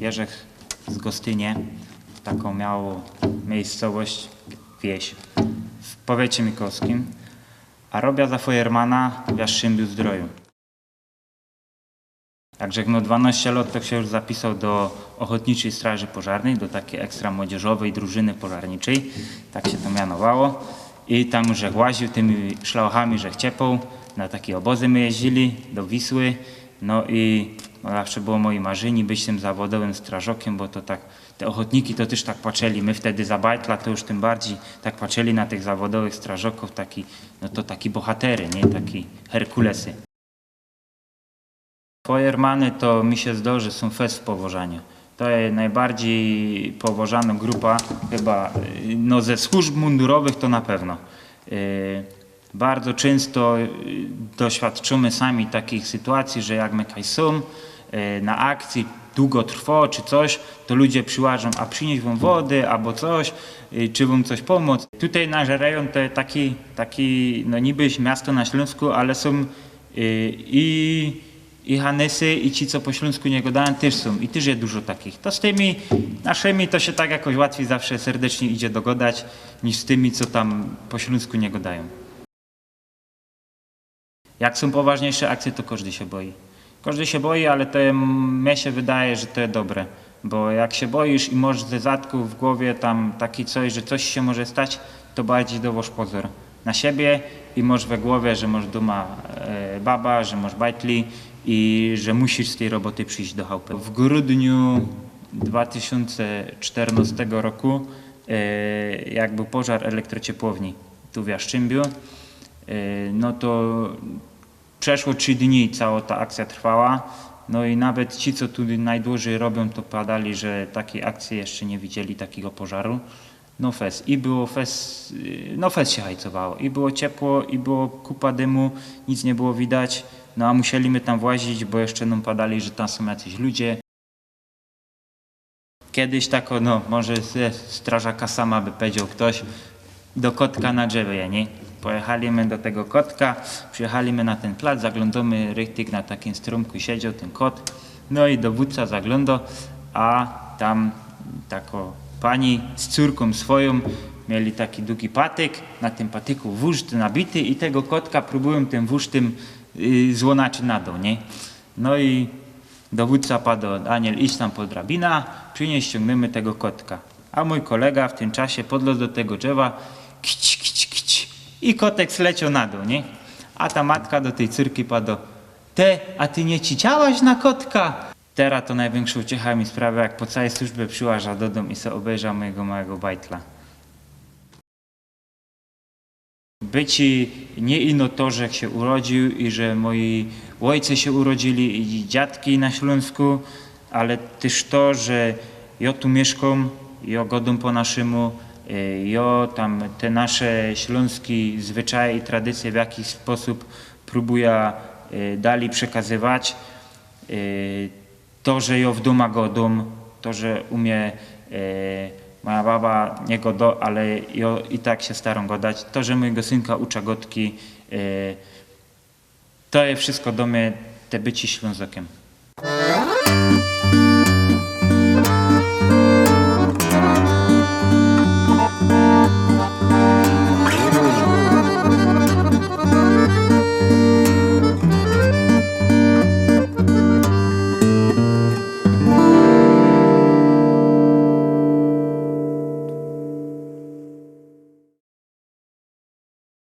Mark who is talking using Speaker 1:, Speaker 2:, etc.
Speaker 1: Wierzech z Gostynie. Taką miało miejscowość, wieś w powiecie mikołskim. A robię za Feuermana w Jastrzębiu-Zdroju. Także no 12 lat to się już zapisał do Ochotniczej Straży Pożarnej, do takiej ekstra młodzieżowej drużyny pożarniczej, tak się to mianowało. I tam że łaził tymi szlauchami, że ciepał, na takie obozy my jeździli do Wisły. No i zawsze było moje marzenie być tym zawodowym strażakiem, bo to tak, te ochotniki to też tak patrzyli. My wtedy za bajtla to już tym bardziej tak patrzyli na tych zawodowych strażaków, taki, no to taki bohatery, nie? Taki Herkulesy. Feuermany to mi się zdaje, że są fest w Powożaniu. To jest najbardziej powożana grupa, chyba no ze służb mundurowych to na pewno. Bardzo często doświadczymy sami takich sytuacji, że jak my kaj są na akcji, długo trwa czy coś, to ludzie przyłażą, a przynieść wam wody albo coś, czy wam coś pomóc. Tutaj nasz rejon to taki no niby miasto na Śląsku, ale są i Hanysy, i ci, co po śląsku nie gadają, też są. I też jest dużo takich. To z tymi naszymi to się tak jakoś łatwiej zawsze serdecznie idzie dogadać, niż z tymi, co tam po śląsku nie gadają. Jak są poważniejsze akcje, to każdy się boi. Każdy się boi, ale to mnie się wydaje, że to jest dobre. Bo jak się boisz i masz ze zadku w głowie tam taki coś, że coś się może stać, to bardziej dowoż pozór na siebie i masz we głowie, że masz doma baba, że masz bajtli i że musisz z tej roboty przyjść do chałupy. W grudniu 2014 roku jak był pożar elektrociepłowni tu w Jastrzębiu, no to przeszło 3 dni cała ta akcja trwała. No i nawet ci, co tu najdłużej robią, to padali, że takiej akcji jeszcze nie widzieli, takiego pożaru. No fest. I było fest, no fest się hajcowało. I było ciepło, i było kupa dymu, nic nie było widać. No a musieliśmy tam włazić, bo jeszcze nam padali, że tam są jacyś ludzie. Kiedyś tako, no może ze strażaka sama by powiedział ktoś, do kotka na drzewie, nie? Pojechaliśmy do tego kotka, przyjechaliśmy na ten plac, zaglądamy, rychtyk na takim strumku siedział ten kot. No i dowódca zaglądał, a tam tako pani z córką swoją mieli taki długi patyk, na tym patyku wóżd nabity i tego kotka próbują tym wóżdem złonaczy na dół, nie? No i dowódca padł, Daniel, idź tam po drabina, przynieś, ściągniemy tego kotka. A mój kolega w tym czasie podlazł do tego drzewa, kić, kić, kić, i kotek zleciał na dół, nie? A ta matka do tej córki padła, a ty nie ciciałaś na kotka? Teraz to największą uciechą mi sprawia, jak po całej służbie przyłaża do domu i se obejrzał mojego małego bajtla. Byci nie ino to, że się urodził i że moi ojcy się urodzili i dziadki na Śląsku, ale też to, że ja tu mieszkam, ja godam po naszemu, ja tam te nasze śląskie zwyczaje i tradycje w jakiś sposób próbuję dalej przekazywać. To, że ja w domu godam, to, że umie moja baba nie godo, ale ja i tak się staram godać. To, że mojego synka ucza godki, to jest wszystko do mnie, te bycie Ślązakiem.